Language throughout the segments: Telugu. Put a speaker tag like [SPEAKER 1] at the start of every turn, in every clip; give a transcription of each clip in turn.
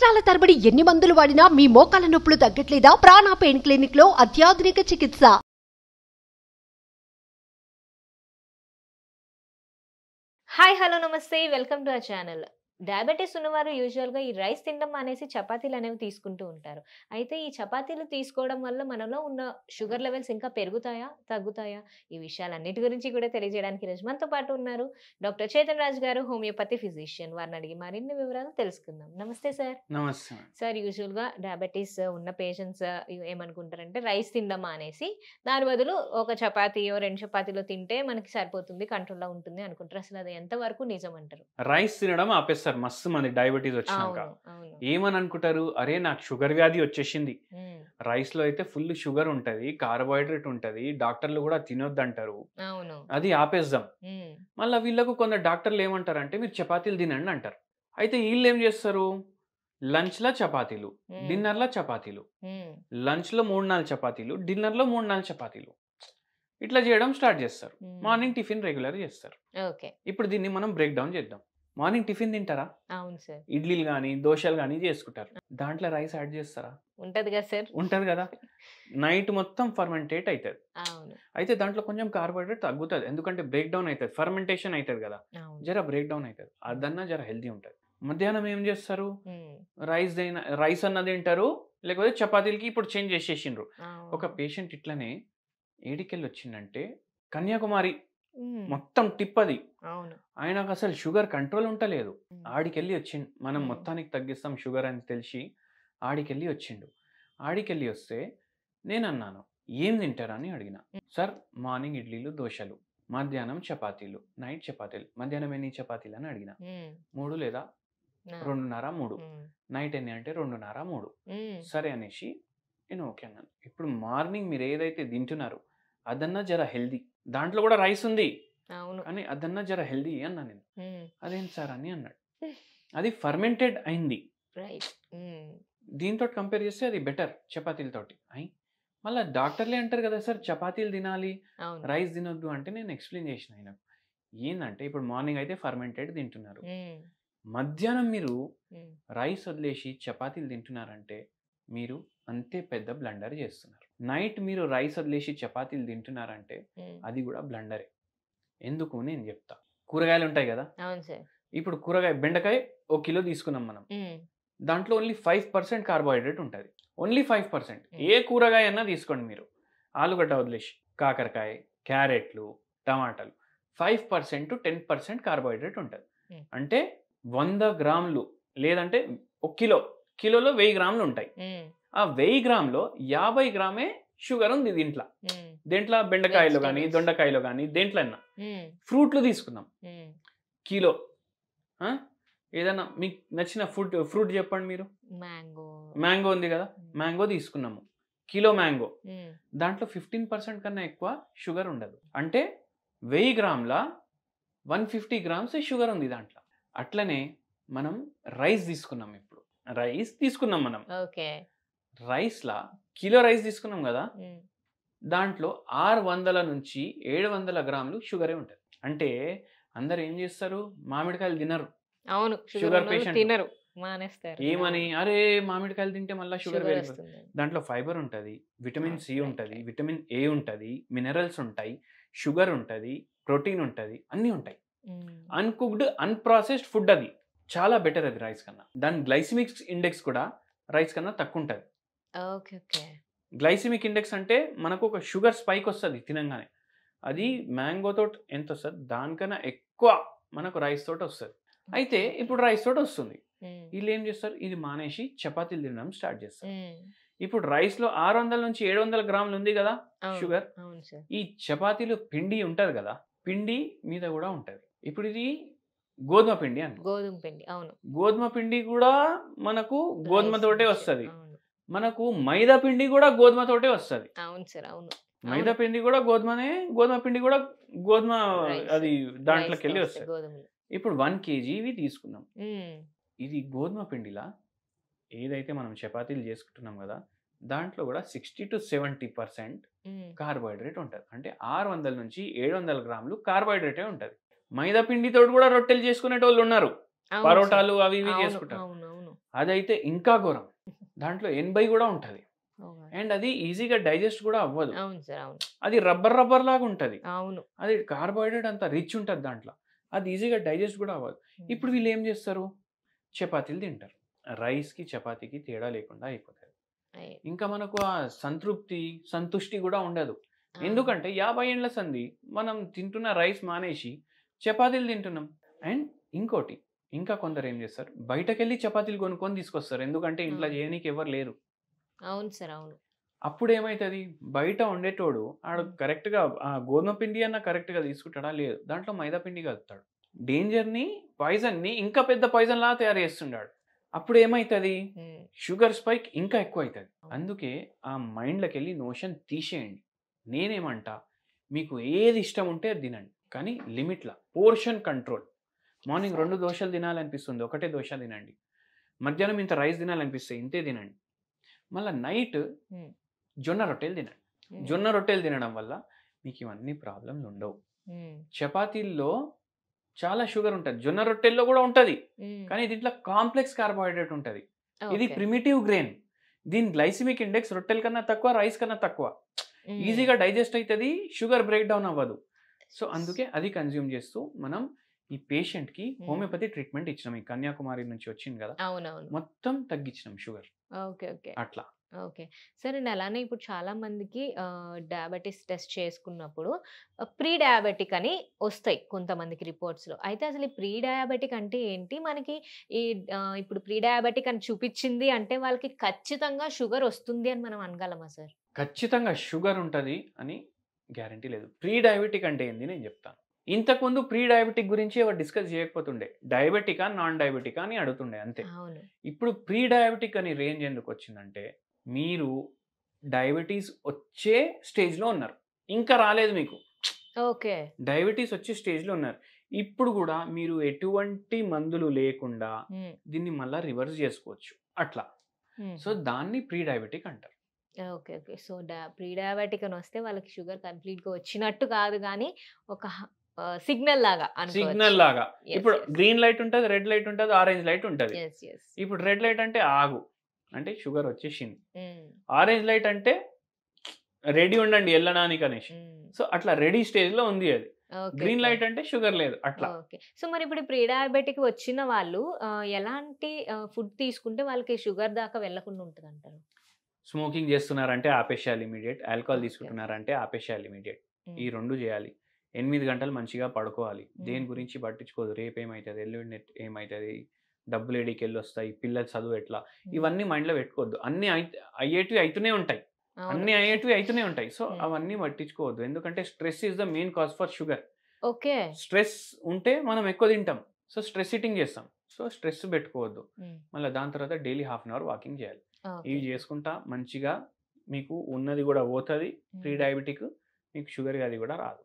[SPEAKER 1] సంవత్సరాల తరబడి ఎన్ని మందులు వాడినా మీ మోకాల నొప్పులు తగ్గట్లేదా? ప్రాణ పెయిన్ క్లినిక్ లో అత్యాధునిక చికిత్స.
[SPEAKER 2] హాయ్ హలో నమస్తే welcome to our channel. Diabetes ఉన్నవారు యూజువల్గా ఈ రైస్ తినడం అనేసి చపాతీలు అనేవి తీసుకుంటూ ఉంటారు. అయితే ఈ చపాతీలు తీసుకోవడం వల్ల మనలో ఉన్న షుగర్ లెవెల్స్ ఇంకా పెరుగుతాయా తగ్గుతాయా? ఈ విషయాలన్నిటి గురించి కూడా తెలియజేయడానికి ఈరోజు మనతో పాటు ఉన్నారు డాక్టర్ చేతన్ రాజ్ గారు, హోమియోపతి ఫిజిషియన్. వారిని అడిగి మరిన్ని వివరాలు తెలుసుకుందాం. నమస్తే సార్.
[SPEAKER 3] నమస్తే.
[SPEAKER 2] సార్, యూజువల్గా డయాబెటీస్ ఉన్న పేషెంట్స్ ఏమనుకుంటారంటే రైస్ తిందామా అనేసి, దాని బదులు ఒక చపాతీయో 2 చపాతీలో తింటే మనకి సరిపోతుంది, కంట్రోల్లో ఉంటుంది అనుకుంటారు. అసలు అది ఎంతవరకు నిజం అంటారు?
[SPEAKER 3] రైస్ తినడం ఆపేస్తారు మస్తు మంది డయాబెటీస్ వచ్చినాక. ఏమని అనుకుంటారు, అరే నాకు షుగర్ వ్యాధి వచ్చేసింది, రైస్ లో అయితే ఫుల్ షుగర్ ఉంటది, కార్బోహైడ్రేట్ ఉంటది, డాక్టర్లు కూడా తినొద్దు అంటారు, అది ఆపేద్దాం. మళ్ళీ వీళ్ళకు కొందరు డాక్టర్లు ఏమంటారంటే మీరు చపాతీలు తినండి అంటారు. అయితే వీళ్ళు ఏం చేస్తారు, లంచ్ లో చపాతీలు, డిన్నర్ లో చపాతీలు, లంచ్ లో 3-4 చపాతీలు, డిన్నర్ లో 3-4 చపాతీలు, ఇట్లా చేయడం స్టార్ట్ చేస్తారు. మార్నింగ్ టిఫిన్ రెగ్యులర్ చేస్తారు. ఇప్పుడు దీన్ని మనం బ్రేక్ డౌన్ చేద్దాం. మార్నింగ్ టిఫిన్ తింటారా?
[SPEAKER 2] అవును సార్.
[SPEAKER 3] ఇడ్లీలు కానీ దోశలు కానీ చేసుకుంటారు, దాంట్లో రైస్ యాడ్ చేస్తారా?
[SPEAKER 2] ఉంటది కదా సార్.
[SPEAKER 3] ఉంటది కదా. నైట్ మొత్తం ఫర్మెంటేట్ అవుతుంది.
[SPEAKER 2] అవును.
[SPEAKER 3] అయితే దాంట్లో కొంచెం కార్బోహైడ్రేట్ తగ్గుతుంది, ఎందుకంటే బ్రేక్ డౌన్ అవుతుంది, ఫర్మెంటేషన్ అవుతుంది కదా, జర బ్రేక్ డౌన్ అవుతుంది, అదన్నా జర హెల్తీ ఉంటుంది. మధ్యాహ్నం ఏం చేస్తారు, రైస్ అన్నది తింటారు, లేకపోతే చపాతీలకి ఇప్పుడు చేంజ్ చేసేసిండ్రు. ఒక పేషెంట్ ఇట్లనే ఏడికెళ్ళి వచ్చిందంటే కన్యాకుమారి మొత్తం టిప్ అది, ఆయనకు అసలు షుగర్ కంట్రోల్ ఉంటలేదు. ఆడికెళ్ళి వచ్చిండు, మనం మొత్తానికి తగ్గిస్తాం షుగర్ అని తెలిసి ఆడికెళ్ళి వచ్చిండు. ఆడికెళ్ళి వస్తే నేను అన్నాను ఏం తింటారని అడిగిన. సార్ మార్నింగ్ ఇడ్లీలు దోశలు, మధ్యాహ్నం చపాతీలు, నైట్ చపాతీలు. మధ్యాహ్నం ఎన్ని చపాతీలు అని అడిగిన. 3 లేదా 2.5 3. నైట్ ఎన్ని అంటే 2.5 3. సరే అనేసి నేను ఓకే అన్నాను. ఇప్పుడు మార్నింగ్ మీరు ఏదైతే తింటున్నారో అదన్నా జర హెల్దీ, దాంట్లో కూడా రైస్ ఉంది కానీ అదన్నా జర హెల్దీ అన్నా నేను. అదేం సార్ అని అన్నాడు. అది ఫర్మెంటెడ్ అయింది, దీంతో కంపేర్ చేస్తే అది బెటర్ చపాతీలతోటి. మళ్ళీ డాక్టర్లే అంటారు కదా సార్ చపాతీలు తినాలి రైస్ తినొద్దు అంటే, నేను ఎక్స్ప్లెయిన్ చేసిన ఆయనకు ఏంటంటే ఇప్పుడు మార్నింగ్ అయితే ఫర్మెంటెడ్ తింటున్నారు, మధ్యాహ్నం మీరు రైస్ వదిలేసి చపాతీలు తింటున్నారంటే మీరు అంతే పెద్ద బ్లండర్ చేస్తున్నారు. నైట్ మీరు రైస్ వదిలేసి చపాతీలు తింటున్నారంటే అది కూడా బ్లండరే. ఎందుకు నేను చెప్తా. కూరగాయలు ఉంటాయి కదా, ఇప్పుడు బెండకాయ 1 కిలో తీసుకున్నాం మనం, దాంట్లో ఓన్లీ 5% కార్బోహైడ్రేట్ ఉంటుంది, ఓన్లీ 5%. ఏ కూరగాయ అన్నా తీసుకోండి మీరు, ఆలుగడ్డ వదిలేసి, కాకరకాయ, క్యారెట్లు, టమాటాలు, 5% to 10% కార్బోహైడ్రేట్ ఉంటుంది. అంటే 100 గ్రాములు లేదంటే 1 కిలోలో 1000 గ్రాములు ఉంటాయి. ఆ 1000 గ్రాములో 50 గ్రామే షుగర్ ఉంది దేంట్లో బెండకాయలో కానీ దొండకాయలో కానీ దేంట్లో అయినా. ఫ్రూట్లు తీసుకుందాం, కిలో ఏదన్నా మీకు నచ్చిన ఫ్రూట్ చెప్పండి మీరు. మ్యాంగో ఉంది కదా, మ్యాంగో తీసుకున్నాము, కిలో మ్యాంగో, దాంట్లో 15% కన్నా ఎక్కువ షుగర్ ఉండదు. అంటే 1000 గ్రాముల 150 గ్రామ్స్ షుగర్ ఉంది దాంట్లో. అట్లనే మనం రైస్ తీసుకున్నాం, ఇప్పుడు రైస్ తీసుకున్నాం మనం, రైస్లా కిలో రైస్ తీసుకున్నాం కదా, దాంట్లో 600 నుంచి 700 గ్రాములు షుగరే ఉంటుంది. అంటే అందరు ఏం చేస్తారు, మామిడికాయలు తినరు, షుగర్ పేషెంట్ తినరు, ఏమని అరే మామిడికాయలు తింటే మళ్ళీ షుగర్ పెరుగుతుంది. దాంట్లో ఫైబర్ ఉంటుంది, విటమిన్ సి ఉంటుంది, విటమిన్ ఏ ఉంటుంది, మినరల్స్ ఉంటాయి, షుగర్ ఉంటుంది, ప్రోటీన్ ఉంటుంది, అన్నీ ఉంటాయి. అన్కుక్డ్ అన్ప్రాసెస్డ్ ఫుడ్ అది చాలా బెటర్ అది రైస్ కన్నా. దాని గ్లైసిమిక్ ఇండెక్స్ కూడా రైస్ కన్నా తక్కువ ఉంటుంది. గ్లైసిమిక్ ఇండెక్స్ అంటే మనకు ఒక షుగర్ స్పైక్ వస్తుంది తినంగానే, అది మ్యాంగోతో ఎంత వస్తుంది దానికన్నా ఎక్కువ మనకు రైస్ తోటి వస్తుంది. అయితే ఇప్పుడు రైస్ తోటి వస్తుంది, వీళ్ళు ఏం చేస్తారు, ఇది మానేసి చపాతీలు తినడం స్టార్ట్ చేస్తారు. ఇప్పుడు రైస్ లో 600 నుంచి 700 గ్రాములు ఉంది కదా షుగర్, ఈ చపాతీలు పిండి ఉంటది కదా, పిండి మీద కూడా ఉంటది. ఇప్పుడు ఇది గోధుమ పిండి అని, గోధుమ పిండి కూడా మనకు గోధుమ తోటే వస్తుంది, మనకు మైదా పిండి కూడా గోధుమ తోటే వస్తుంది. మైదా పిండి కూడా గోధుమనే, గోధుమ పిండి కూడా గోధుమ అది దాంట్లోకి వెళ్ళి వస్తుంది. ఇప్పుడు 1 kg ఇవి తీసుకున్నాం, ఇది గోధుమ పిండిలా ఏదైతే మనం చపాతీలు చేసుకుంటున్నాం కదా, దాంట్లో కూడా 60 to 70% కార్బోహైడ్రేట్ ఉంటుంది. అంటే 600 నుంచి 700 గ్రాములు కార్బోహైడ్రేటే ఉంటుంది. మైదా పిండితో కూడా రొట్టెలు చేసుకునేటోళ్ళు ఉన్నారు, పరోటాలు అవి ఇవి చేసుకుంటారు. అదైతే ఇంకా ఘోరం. దాంట్లో 80 కూడా ఉంటది. అండ్ అది ఈజీగా డైజెస్ట్ కూడా అవ్వదు.
[SPEAKER 2] అవును సార్, అవును.
[SPEAKER 3] అది రబ్బర్ లాగా ఉంటది.
[SPEAKER 2] అవును.
[SPEAKER 3] అది కార్బోహైడ్రేట్ అంత రిచ్ ఉంటది దాంట్లో. అది ఈజీగా డైజెస్ట్ కూడా అవ్వదు. ఇప్పుడు వీళ్ళు ఏం చేస్తారు? చపాతీలు తింటారు. రైస్‌కి, చపాతీకి తేడా లేకుండా అయిపోతది. ఇంకా మనకు ఆ సంతుష్టి కూడా ఉండదు. ఎందుకంటే 50 ఏండ్ల సంధి మనం తింటున్న రైస్ మానేసి చపాతీలు తింటున్నాం. అండ్ ఇంకోటి, ఇంకా కొందరు ఏం చేస్తారు? బయటకెళ్ళి చపాతీలు కొనుక్కొని తీసుకొస్తారు. ఎందుకంటే ఇంట్లో చేయనీకి ఎవరు లేరు.
[SPEAKER 2] అవును సార్, అవును.
[SPEAKER 3] అప్పుడు ఏమైతది? బయట వండేటోడు ఆడు కరెక్ట్‌గా గోధుమ పిండి అన్నా కరెక్ట్‌గా తీసుకుంటాడా? లేదు. దాంట్లో మైదా పిండి కలుపుతాడు. పాయిజన్‌ని ఇంకా పెద్ద పాయిజన్‌లాగా తయారు చేస్తుండాడు. అప్పుడు ఏమైతది? షుగర్ స్పైక్ ఇంకా ఎక్కువైతది. అందుకే ఆ మైండ్‌లోకెళ్ళి నోషన్ తీసేయండి. నేనేమంటా, మీకు ఏది ఇష్టం ఉంటే అది తినండి. కానీ లిమిట్‌ల. Portion control. మార్నింగ్ 2 దోసలు తినాలనిపిస్తుంది. ఒకటే దోస తినండి. మధ్యాహ్నం ఇంత రైస్ తినాలనిపిస్తే ఇంతే తినండి. మళ్ళా నైట్ జొన్న రొట్టెలు తినండి. జొన్న రొట్టెలు తినడం వల్ల మీకు ఇవన్నీ ప్రాబ్లమ్స్ ఉండవు. చపాతీల్లో చాలా షుగర్ ఉంటది. జొన్న రొట్టెల్లో కూడా ఉంటది. కానీ దీంట్లో కాంప్లెక్స్ కార్బోహైడ్రేట్ ఉంటది. ఇది ప్రిమిటివ్ గ్రెయిన్. దీని గ్లైసిమిక్ ఇండెక్స్ రొట్టెల కన్నా తక్కువ, రైస్ కన్నా తక్కువ. ఈజీగా డైజెస్ట్ అవుతుంది, షుగర్ బ్రేక్ డౌన్ అవ్వదు. సో అందుకే అది కన్జ్యూమ్ చేస్తూ మనం ఈ పేషెంట్‌కి హోమియోపతి ట్రీట్మెంట్ ఇచ్చినాం. ఈ కన్యాకుమారి నుంచి వచ్చింది కదా,
[SPEAKER 2] అవునవును.
[SPEAKER 3] మొత్తం తగ్గించినాం షుగర్.
[SPEAKER 2] Okay, okay.
[SPEAKER 3] అట్లా.
[SPEAKER 2] ఓకే. సరే అండి. అలానే ఇప్పుడు చాలా మందికి డయాబెటిస్ టెస్ట్ చేసుకున్నప్పుడు ప్రీ డయాబెటిక్ అని వస్తాయి కొంతమందికి రిపోర్ట్స్‌లో. అయితే అసలు ఈ ప్రీ డయాబెటిక్ అంటే ఏంటి? మనకి ఈ ఇప్పుడు ప్రీ డయాబెటిక్ అని చూపిచ్చింది అంటే వాళ్ళకి ఖచ్చితంగా షుగర్ వస్తుంది అని మనం అనగలమా సార్?
[SPEAKER 3] ఖచ్చితంగా షుగర్ ఉంటది అని గ్యారంటీ లేదు. ప్రీ డయాబెటిక్ అంటే ఏంది నేను చెప్తాను. ఇంతకుముందు ప్రీ డయాబెటిక్ గురించి ఎవరు డిస్కస్ చేయకపోతుండే. డయాబెటికా, నాన్ డయాబెటికా అని అడుగుతుండే అంతే.
[SPEAKER 2] అవును.
[SPEAKER 3] ఇప్పుడు ప్రీ డయాబెటిక్ అని రేంజ్ ఎందుకు వచ్చిందంటే, మీరు డయాబెటీస్ వచ్చే స్టేజ్‌లో ఉన్నారు. ఇంకా రాలేదు మీకు.
[SPEAKER 2] ఓకే.
[SPEAKER 3] డయాబెటీస్ వచ్చే స్టేజ్‌లో ఉన్నారు. ఇప్పుడు కూడా మీరు ఎటువంటి మందులు లేకుండా దీన్ని మళ్ళా రివర్స్ చేసుకోవచ్చు. అట్లా. సో దాన్ని ప్రీ డయాబెటిక్ అంటారు.
[SPEAKER 2] Okay, okay. So pre diabetic అని వస్తే వాళ్ళకి షుగర్ కంప్లీట్‌గా వచ్చినట్టు కాదు గానీ ఒక సిగ్నల్ లాగా అనుకోవచ్చు.
[SPEAKER 3] సిగ్నల్ లాగా.
[SPEAKER 2] యెస్,
[SPEAKER 3] ఇప్పుడు
[SPEAKER 2] యెస్.
[SPEAKER 3] గ్రీన్ లైట్ ఉంటది, రెడ్ లైట్ ఉంటది, ఆరెంజ్ లైట్ ఉంటది.
[SPEAKER 2] Yes, yes.
[SPEAKER 3] ఇప్పుడు రెడ్ లైట్ అంటే ఆగు. అంటే షుగర్ వచ్చేసింది. ఆరెంజ్ లైట్ అంటే రెడీ ఉండండి ఎళ్ళడానికి అనేసి. సో అట్లా రెడీ స్టేజ్‌లో ఉంది అది.
[SPEAKER 2] Okay,
[SPEAKER 3] green
[SPEAKER 2] okay.
[SPEAKER 3] లైట్ అంటే షుగర్ లేదు అట్లా.
[SPEAKER 2] ఓకే. సో మరి ఇప్పుడు ప్రీ డయాబెటిక్ వచ్చిన వాళ్ళు ఎలాంటి ఫుడ్ తీసుకుంటే వాళ్ళకి షుగర్ దాకా వెళ్ళకుండా ఉంటదంటారు?
[SPEAKER 3] స్మోకింగ్ చేస్తున్నారంటే ఆపేసేయాలి ఇమ్మీడియేట్. Alcohol
[SPEAKER 2] okay.
[SPEAKER 3] తీసుకుంటున్నారంటే ఆపేసేయాలి ఇమ్మీడియేట్. ఈ 2 చేయాలి. 8 గంటలు మంచిగా పడుకోవాలి. దేని గురించి పట్టించుకోదు. రేపేమైతది, ఎల్లుండి ఏమైతది, డబ్బులు ఏడికెళ్ళొస్తాయి, పిల్లల చదువు ఎట్లా, ఇవన్నీ మైండ్‌లో పెట్టుకోవద్దు. అన్నీ అయ్యేటివి అయితూనే ఉంటాయి.
[SPEAKER 2] అవును.
[SPEAKER 3] అన్నీ అయ్యేటివి అయితూనే ఉంటాయి. సో అవన్నీ పట్టించుకోవద్దు. ఎందుకంటే stress is the main cause for sugar.
[SPEAKER 2] Okay.
[SPEAKER 3] Stress ఉంటే మనం ఎక్కువ తింటాం. సో స్ట్రెస్ ఈటింగ్ చేస్తాం. సో స్ట్రెస్ పెట్టుకోవద్దు. మళ్ళీ దాని తర్వాత daily half an hour walking చేయాలి. ఇవి చేసుకుంటా మంచిగా మీకు ఉన్నది కూడా పోతది. ప్రీ డయాబెటిక్ మీకు షుగర్ వ్యాధి కూడా రాదు.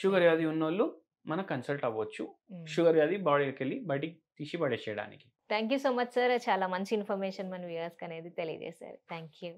[SPEAKER 3] షుగర్ వ్యాధి ఉన్నోళ్ళు మనం కన్సల్ట్ అవ్వచ్చు. షుగర్ వ్యాధి బాడీలోకెళ్ళి బయటికి తీసి పడేసేయడానికి.
[SPEAKER 2] Thank you so much sir. చాలా మంచి ఇన్ఫర్మేషన్ మన వ్యూయర్స్‌కి అనేది తెలియజేశారు. Thank you.